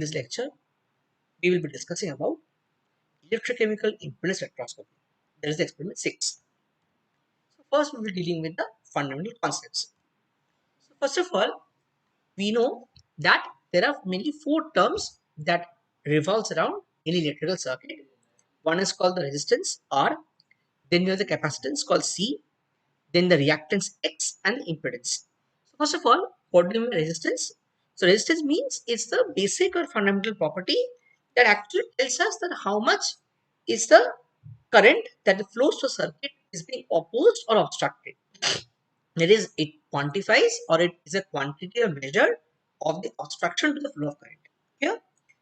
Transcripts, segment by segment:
this lecture, we will be discussing about electrochemical impedance spectroscopy. That is the experiment 6. So first, we will be dealing with the fundamental concepts. So first of all, we know that there are mainly four terms that revolves around any electrical circuit. One is called the resistance R, then we have the capacitance called C, then the reactance X, and the impedance. So first of all, what do you mean by resistance? So resistance means it's the basic or fundamental property that actually tells us that how much is the current that flows to a circuit is being opposed or obstructed. That is, it quantifies or it is a quantity or measure of the obstruction to the flow of current. Yeah.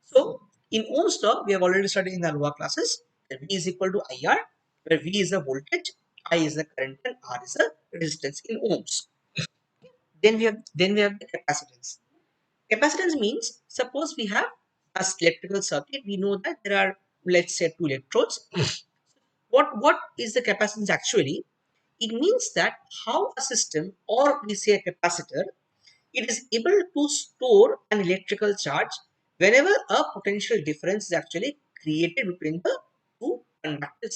So in Ohm's law, we have already studied in the lower classes that V is equal to IR, where V is the voltage, I is the current, and R is the resistance in ohms. Then we have the capacitance. Capacitance means suppose we have a electrical circuit. We know that there are, let's say, two electrodes. What is the capacitance actually? It means that how a system, or we say a capacitor, it is able to store an electrical charge whenever a potential difference is actually created between the two conductive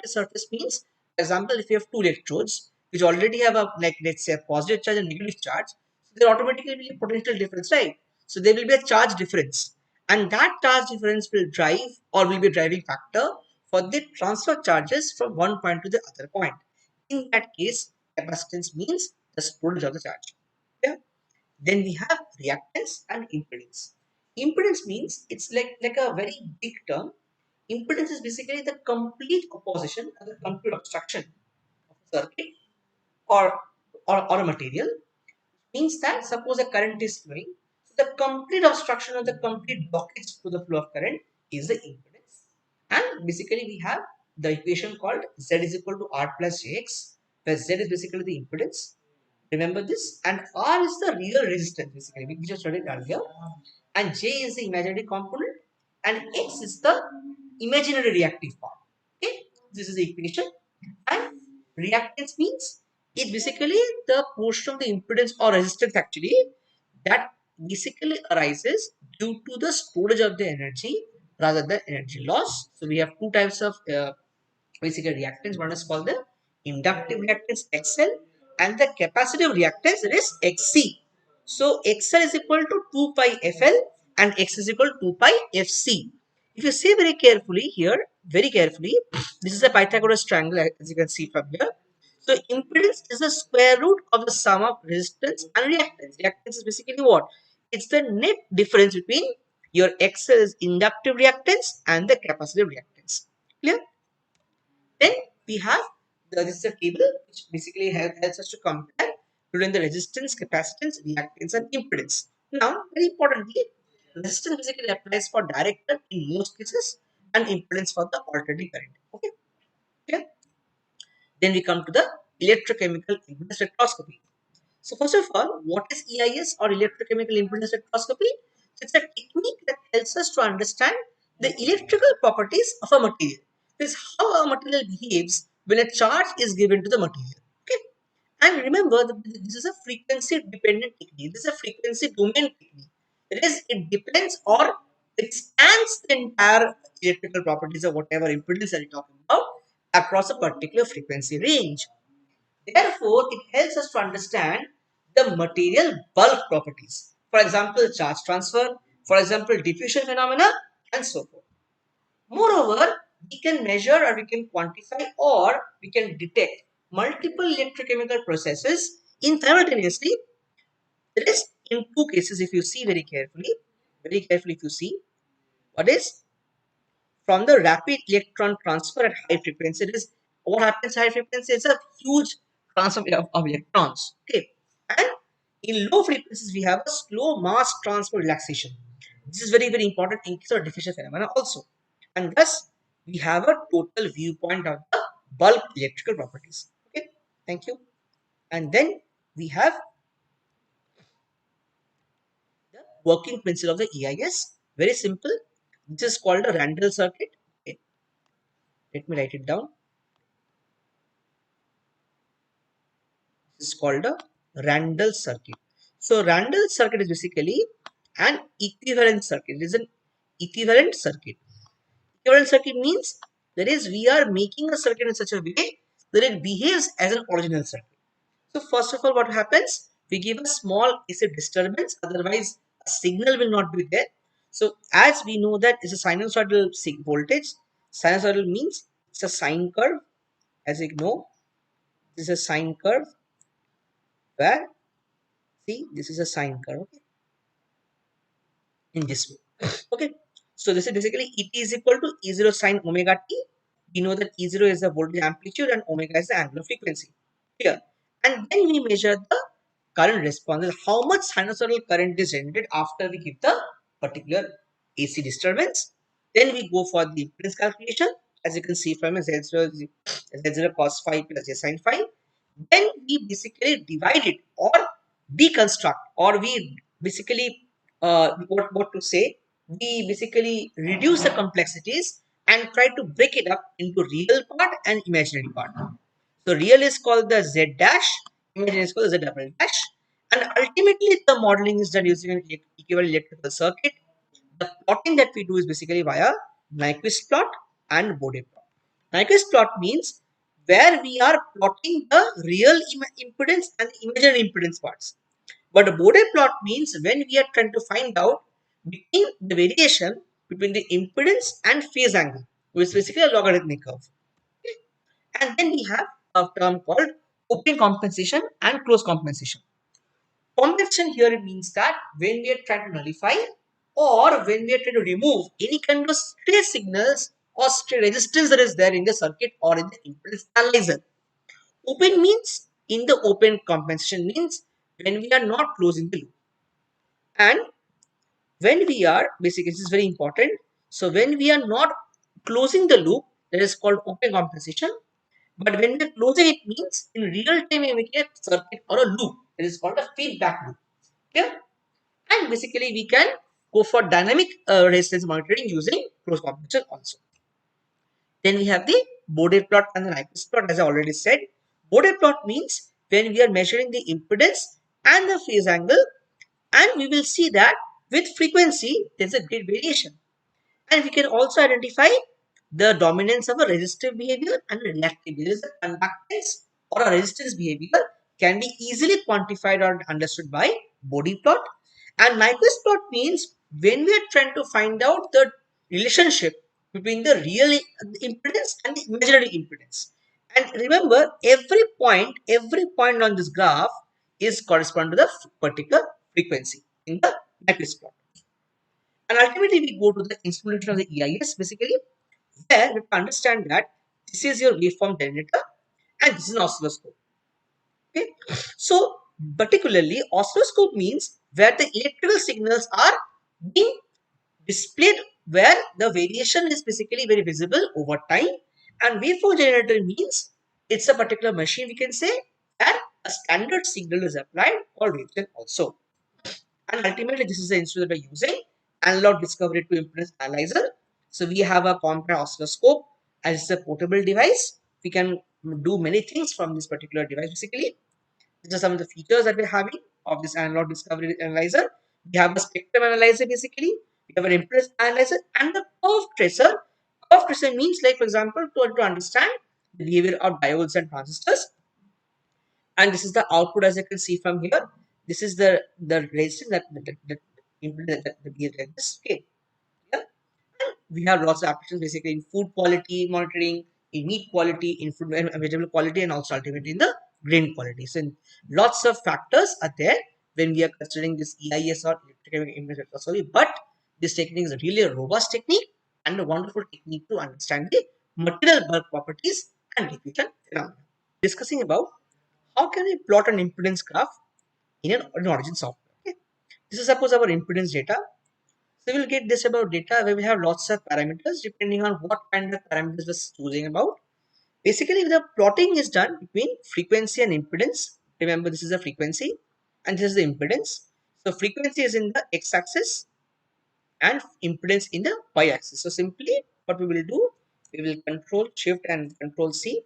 surface means, for example, if you have two electrodes which already have a, like, let's say, a positive charge and negative charge, so there automatically will be a potential difference, right? So there will be a charge difference, and that charge difference will drive or will be a driving factor for the transfer charges from one point to the other point. In that case, capacitance means the storage of the charge. Yeah. Then we have reactance and impedance. Impedance means it's like a very big term. Impedance is basically the complete opposition or the complete obstruction of a circuit or or a material. Means that suppose a current is flowing, so the complete obstruction or the complete blockage to the flow of current is the impedance. And basically we have the equation called Z is equal to R plus Jx, where Z is basically the impedance. Remember this, and R is the real resistance basically, we just studied earlier, and J is the imaginary component, and X is the imaginary reactive part. Okay, this is the equation. And reactance means it basically the portion of the impedance or resistance actually that basically arises due to the storage of the energy rather than energy loss. So we have two types of basically reactance. One is called the inductive reactance XL, and the capacitive reactance is XC. So XL is equal to 2 pi FL and X is equal to 2 pi FC. If you see very carefully here, very carefully, this is a Pythagoras triangle as you can see from here. So impedance is the square root of the sum of resistance and reactance. Reactance is basically what? It's the net difference between your XL is inductive reactance and the capacitive reactance. Clear? Then we have this is a table which basically helps us to compare between the resistance, capacitance, reactance, and impedance. Now, very importantly, resistance basically applies for direct current in most cases, and impedance for the alternating current. Okay, clear? Then we come to the electrochemical impedance spectroscopy. So first of all, what is EIS or electrochemical impedance spectroscopy? It's a technique that helps us to understand the electrical properties of a material. This is how a material behaves when a charge is given to the material. Okay. And remember that this is a frequency dependent technique. This is a frequency domain technique. That is, it depends or it spans the entire electrical properties of whatever impedance that you're talking about across a particular frequency range. Therefore, it helps us to understand the material bulk properties. For example, charge transfer, for example, diffusion phenomena, and so forth. Moreover, we can measure or we can quantify or we can detect multiple electrochemical processes in simultaneously. That is, in two cases, if you see very carefully, if you see what is from the rapid electron transfer at high frequency. It is what happens at high frequency. It's a huge transfer of electrons. Okay, and in low frequencies we have a slow mass transfer relaxation. This is very important in case of diffusion phenomena also, and thus we have a total viewpoint of the bulk electrical properties. Okay, thank you. And then we have the working principle of the EIS. Very simple. This is called a Randall circuit. Okay, let me write it down. Is called a Randall circuit. So Randall circuit is basically and equivalent circuit. It is an equivalent circuit. Equivalent circuit means that is we are making a circuit in such a way that it behaves as an original circuit. So first of all, what happens? We give a small AC disturbance, otherwise a signal will not be there. So as we know that it's a sinusoidal voltage. Sinusoidal means it's a sine curve. As you know, this is a sine curve where, see, this is a sine curve, okay, in this way. Okay, so this is basically it is equal to E0 sine omega t. We know that E0 is the voltage amplitude and omega is the angular frequency here. And then we measure the current response, how much sinusoidal current is generated after we give the particular AC disturbance. Then we go for the impedance calculation. As you can see from Z0, Z0 cos phi plus J sin phi. Then we basically divide it or deconstruct, or we basically what to say, we basically reduce the complexities and try to break it up into real part and imaginary part. So real is called the Z dash, imaginary is called the Z double dash, and ultimately the modeling is done using an equivalent electrical circuit. The plotting that we do is basically via Nyquist plot and Bode plot. Nyquist plot means where we are plotting the real impedance and the imaginary impedance parts. But a Bode plot means when we are trying to find out between the variation between the impedance and phase angle, which is basically a logarithmic curve. And then we have a term called open compensation and closed compensation. Compensation here means that when we are trying to nullify or when we are trying to remove any kind of stray signals or stray resistance that is there in the circuit or in the impedance analyzer. Open means in the open compensation means when we are not closing the loop. And when we are, basically this is very important. So when we are not closing the loop, that is called open compensation. But when we are closing it means in real time we make a circuit or a loop. It is called a feedback loop. Okay? And basically we can go for dynamic resistance monitoring using closed compensation also. Then we have the Bode plot and the Nyquist plot, as I already said. Bode plot means when we are measuring the impedance and the phase angle, and we will see that with frequency there is a great variation. And we can also identify the dominance of a resistive behavior and a reactive behavior. The conductance or a resistance behavior can be easily quantified or understood by Bode plot. And Nyquist plot means when we are trying to find out the relationship between the real impedance and the imaginary impedance. And remember, every point on this graph is correspond to the particular frequency in the Nyquist plot. And ultimately, we go to the instrumentation of the EIS, basically, where we understand that this is your waveform generator and this is an oscilloscope. Okay, so particularly oscilloscope means where the electrical signals are being displayed, where the variation is basically very visible over time, and waveform generator means it's a particular machine, we can say, and a standard signal is applied or waveform also. And ultimately this is the instrument that we're using, analog discovery to impedance analyzer. So we have a compact oscilloscope as a portable device. We can do many things from this particular device. Basically, these are some of the features that we're having of this analog discovery analyzer. We have a spectrum analyzer, basically we have an impedance analyzer and the curve tracer. Curve tracer means, like, for example, to understand the behavior of diodes and transistors. And this is the output, as you can see from here. This is the resistance that implement that behaves like this. Okay, yeah. We have lots of applications basically in food quality monitoring, in meat quality, in food and vegetable quality, and also ultimately in the grain quality. So lots of factors are there when we are considering this EIS or electrochemical image spectroscopy. But this technique is really a robust technique and a wonderful technique to understand the material bulk properties and diffusion phenomena. Discussing about how can we plot an impedance graph in an origin software. Okay. This is suppose our impedance data. So we'll get this about data where we have lots of parameters depending on what kind of parameters we're choosing about. Basically, the plotting is done between frequency and impedance. Remember, this is the frequency and this is the impedance. So frequency is in the x-axis and impedance in the y-axis. So simply what we will do, we will control shift and control C.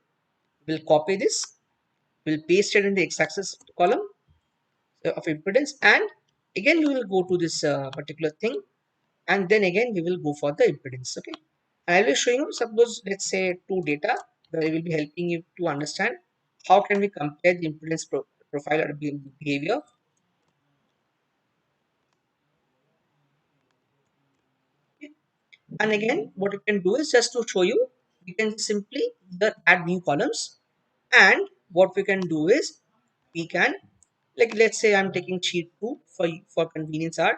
We'll copy this. We'll paste it in the x-axis column of impedance, and Again, we will go to this particular thing, and then again we will go for the impedance. Okay, I will show you, suppose let's say two data where I will be helping you to understand how can we compare the impedance profile or behavior. Okay. And again, what you can do is just to show you, we can simply add new columns, and what we can do is we can, like let's say I'm taking sheet 2 for convenience art.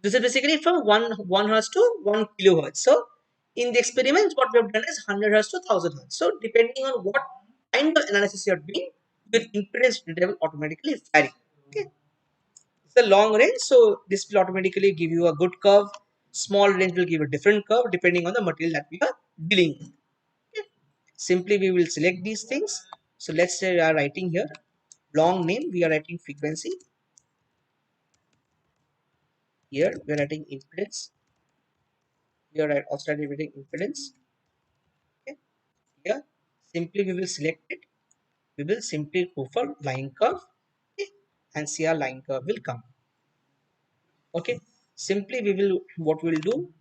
This is basically from 1 hertz to 1 kilohertz. So in the experiments, what we have done is 100 hertz to 1000 hertz. So depending on what kind of analysis you are doing, your impedance level automatically vary. Okay, it's a long range, so this will automatically give you a good curve. Small range will give a different curve depending on the material that we are dealing with. Okay. Simply we will select these things. So let's say we are writing here long name. We are writing frequency. Here we are writing impedance. We are also writing impedance. Okay. Here simply we will select it. We will simply go for line curve. Okay. And see our line curve will come. Okay, simply we will, what we will do,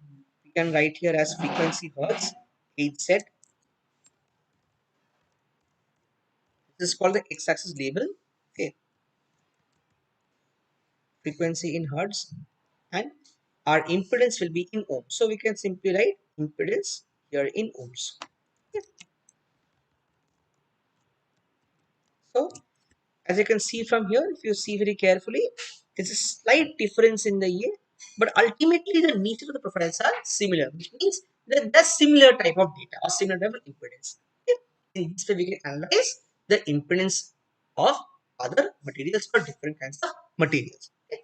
we can write here as frequency hertz, age set. This is called the x-axis label. Okay, frequency in hertz, and our impedance will be in ohms, so we can simply write impedance here in ohms. Okay. So as you can see from here, if you see very carefully, there's a slight difference in the EA, but ultimately the nature of the profiles are similar, which means that there's similar type of data or similar type of impedance. Okay. In this way, we can analyze the impedance of other materials for different kinds of materials. Okay.